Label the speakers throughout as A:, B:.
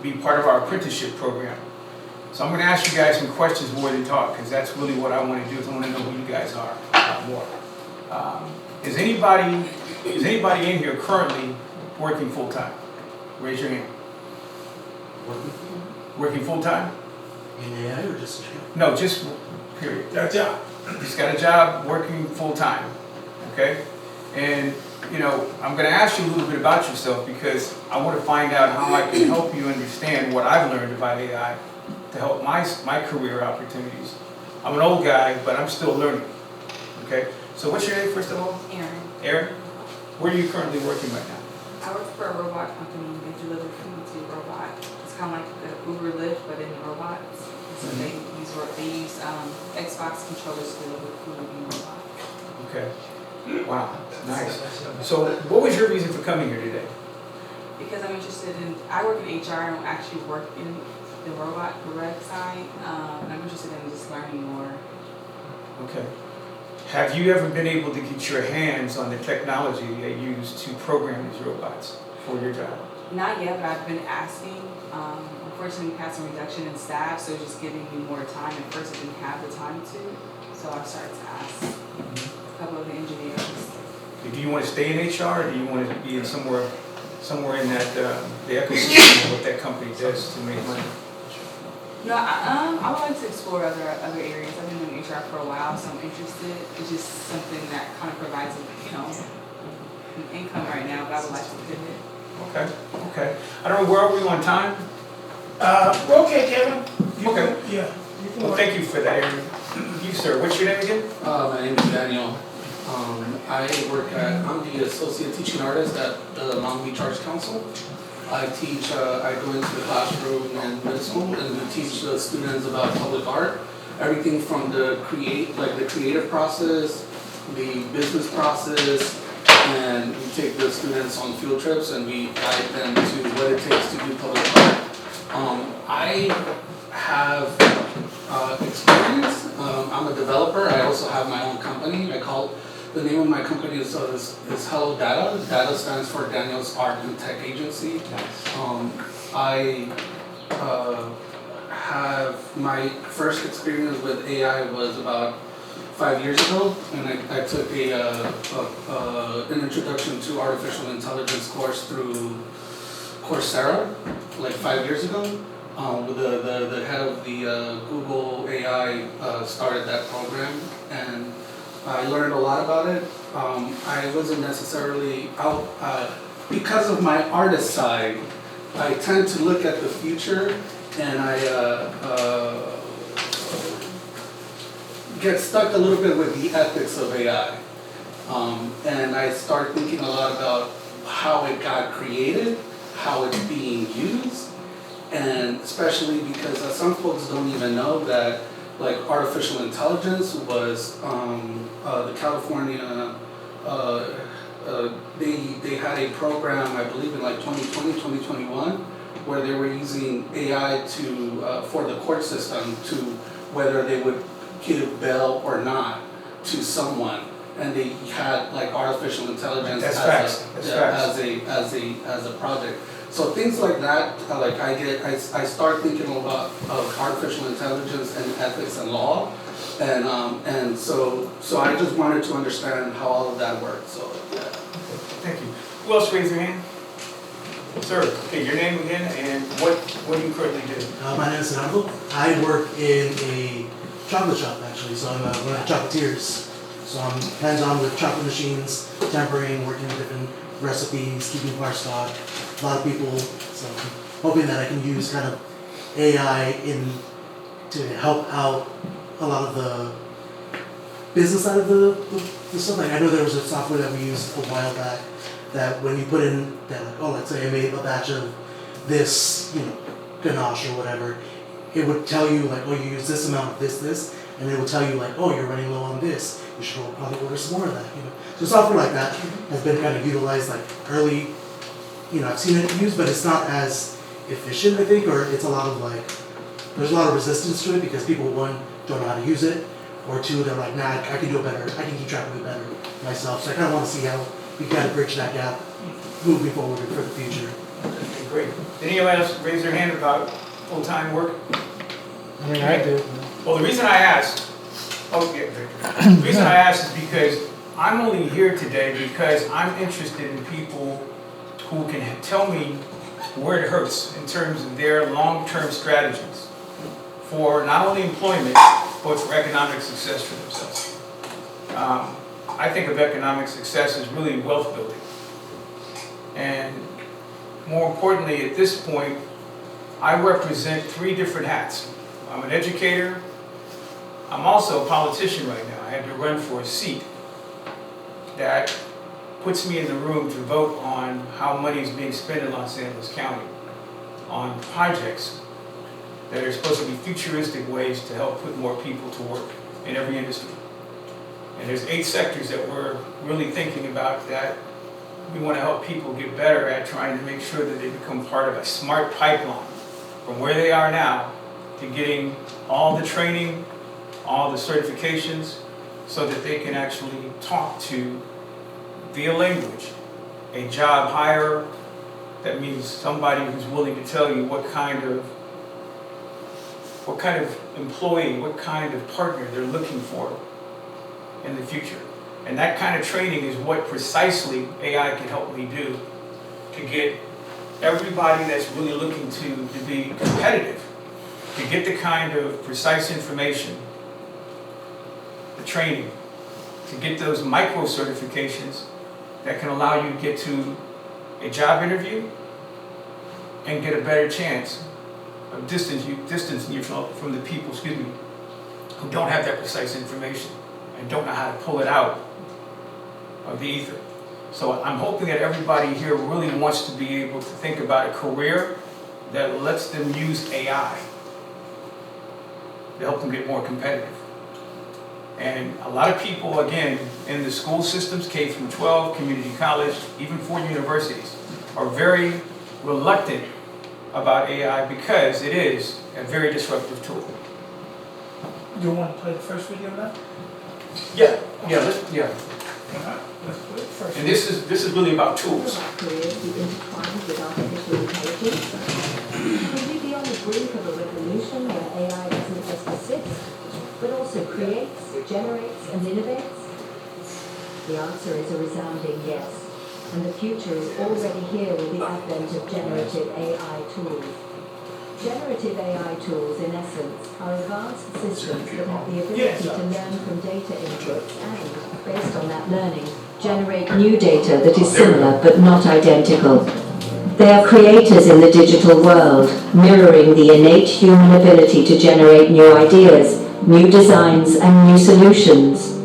A: be part of our apprenticeship program. So I'm going to ask you guys some questions more than talk, because that's really what I want to do. Is I want to know who you guys are more. Is anybody in here currently working full time? Raise your hand. Working full time?
B: In AI or just?
A: No, just period.
C: Got a job.
A: Just got a job working full time. Okay? And I'm going to ask you a little bit about yourself, because I want to find out how I can help you understand what I've learned about AI to help my career opportunities. I'm an old guy, but I'm still learning. Okay? So what's your name, first of all?
D: Erin.
A: Erin? Where are you currently working right now?
D: I work for a robot company. They deliver food to robots. It's kind of like the Uber Lyft, but in robots. So they use Xbox controllers to deliver food in robots.
A: Okay. Wow. Nice. So what was your reason for coming here today?
D: Because I'm interested in, I work in HR. I don't actually work in the robot direct side. And I'm interested in just learning more.
A: Okay. Have you ever been able to get your hands on the technology they use to program these robots for your job?
D: Not yet, but I've been asking. Unfortunately, we had some reduction in staff, so it's just giving me more time. At first, I didn't have the time to, so I've started to ask a couple of the engineers.
A: Do you want to stay in HR, or do you want to be in somewhere in that the ecosystem of what that company does to make money?
D: No, I would like to explore other areas. I've been doing HR for a while, so I'm interested. It's just something that kind of provides an income right now, but I would like to pivot.
A: Okay. I don't know, where are we on time?
C: We're okay, Kevin.
A: Okay.
C: Yeah. You can
A: Well,
C: work.
A: thank you for that, Aaron. You, sir, what's your name again?
B: My name is Daniel. I'm the associate teaching artist at the Long Beach Arts Council. I go into the classroom in middle school and we teach the students about public art. Everything from the creative process, the business process, and we take the students on field trips and we guide them to what it takes to do public art. I have experience. I'm a developer. I also have my own company. The name of my company is Hello Data. Data stands for Daniel's Art and Tech Agency. I have my first experience with AI was about 5 years ago, and I took an introduction to artificial intelligence course through Coursera, like 5 years ago. The head of the Google AI started that program, and I learned a lot about it. I wasn't necessarily out, because of my artist side, I tend to look at the future and I get stuck a little bit with the ethics of AI. And I start thinking a lot about how it got created, how it's being used, and especially because some folks don't even know that like artificial intelligence was the California they had a program, I believe in like 2020, 2021, where they were using AI to for the court system to whether they would give bail or not to someone, and they had like artificial intelligence as a project. So things like that, I start thinking about artificial intelligence and ethics and law, and so I just wanted to understand how all of that works. So yeah.
A: Thank you. Who else raised their hand? Sir, okay, your name again and what do you currently do?
E: My name is Fernando. I work in a chocolate shop actually, so I'm one of the chocolatiers. So I'm hands-on with chocolate machines, tempering, working with different recipes, keeping bar stock, a lot of people. So I'm hoping that I can use kind of AI to help out a lot of the business side of the stuff. Like I know there was a software that we used a while back that when you put in that, like, oh, let's say I made a batch of this, ganache or whatever, it would tell you like, oh, you use this amount of this, and it would tell you like, oh, you're running low on this. You should probably order some more of that. So software like that has been kind of utilized like early. I've seen it used, but it's not as efficient, I think, or it's a lot of like, there's a lot of resistance to it because people, one, don't know how to use it, or two, they're like, nah, I can do it better. I can keep track of it better myself. So I kind of want to see how we kind of bridge that gap moving forward for the future.
A: Okay, great. Did anyone else raise their hand about full-time work?
C: I mean, I do.
A: Well, the reason I asked, the reason I asked is because I'm only here today because I'm interested in people who can tell me where it hurts in terms of their long-term strategies for not only employment, but for economic success for themselves. I think of economic success as really wealth building. And more importantly, at this point, I represent 3 different hats. I'm an educator. I'm also a politician right now. I had to run for a seat that puts me in the room to vote on how money is being spent in Los Angeles County on projects that are supposed to be futuristic ways to help put more people to work in every industry. And there's 8 sectors that we're really thinking about that we want to help people get better at trying to make sure that they become part of a smart pipeline from where they are now to getting all the training, all the certifications, so that they can actually talk to, via language, a job hire. That means somebody who's willing to tell you what kind of employee, what kind of partner they're looking for in the future. And that kind of training is what precisely AI can help me do to get everybody that's really looking to be competitive, to get the kind of precise information, the training, to get those micro certifications that can allow you to get to a job interview and get a better chance of distancing you from the people, who don't have that precise information and don't know how to pull it out of the ether. So I'm hoping that everybody here really wants to be able to think about a career that lets them use AI to help them get more competitive. And a lot of people, again, in the school systems, K through 12, community college, even 4 universities, are very reluctant about AI because it is a very disruptive tool.
C: You want to play the first video now?
A: Yeah.
C: Alright, let's play it first.
A: And this is really about tools.
F: Careers be intertwined with artificial intelligence? Could we be on the brink of a revolution where AI doesn't just assist, but also creates, generates, and innovates? The answer is a resounding yes, and the future is already here with the advent of generative AI tools. Generative AI tools, in essence, are advanced systems that have the ability to learn from data inputs and, based on that learning, generate new data that is similar but not identical. They are creators in the digital world, mirroring the innate human ability to generate new ideas, new designs, and new solutions.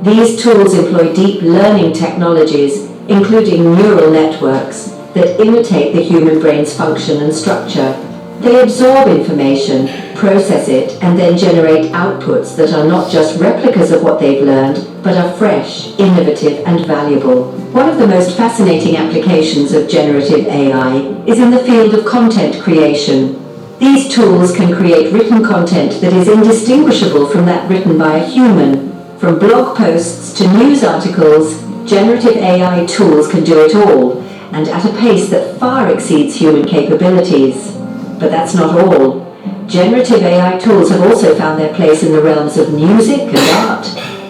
F: These tools employ deep learning technologies, including neural networks, that imitate the human brain's function and structure. They absorb information, process it, and then generate outputs that are not just replicas of what they've learned, but are fresh, innovative, and valuable. One of the most fascinating applications of generative AI is in the field of content creation. These tools can create written content that is indistinguishable from that written by a human. From blog posts to news articles, generative AI tools can do it all, and at a pace that far exceeds human capabilities. But that's not all. Generative AI tools have also found their place in the realms of music and art,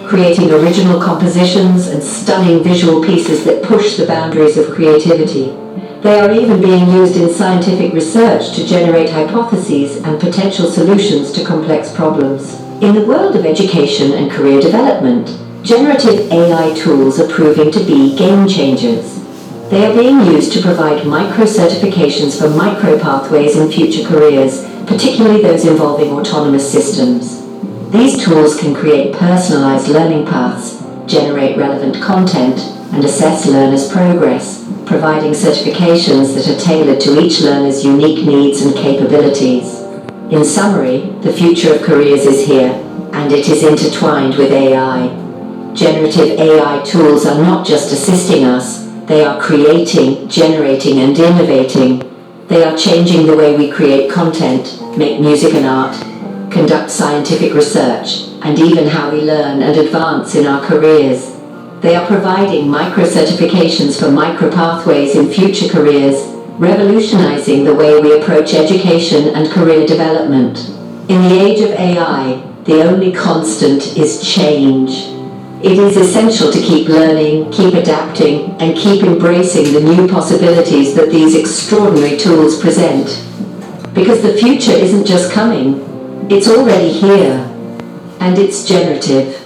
F: creating original compositions and stunning visual pieces that push the boundaries of creativity. They are even being used in scientific research to generate hypotheses and potential solutions to complex problems. In the world of education and career development, generative AI tools are proving to be game changers. They are being used to provide micro-certifications for micro-pathways in future careers, particularly those involving autonomous systems. These tools can create personalized learning paths, generate relevant content, and assess learners' progress, providing certifications that are tailored to each learner's unique needs and capabilities. In summary, the future of careers is here, and it is intertwined with AI. Generative AI tools are not just assisting us, they are creating, generating, and innovating. They are changing the way we create content, make music and art, conduct scientific research, and even how we learn and advance in our careers. They are providing micro-certifications for micro-pathways in future careers, revolutionizing the way we approach education and career development. In the age of AI, the only constant is change. It is essential to keep learning, keep adapting, and keep embracing the new possibilities that these extraordinary tools present. Because the future isn't just coming, it's already here, and it's generative.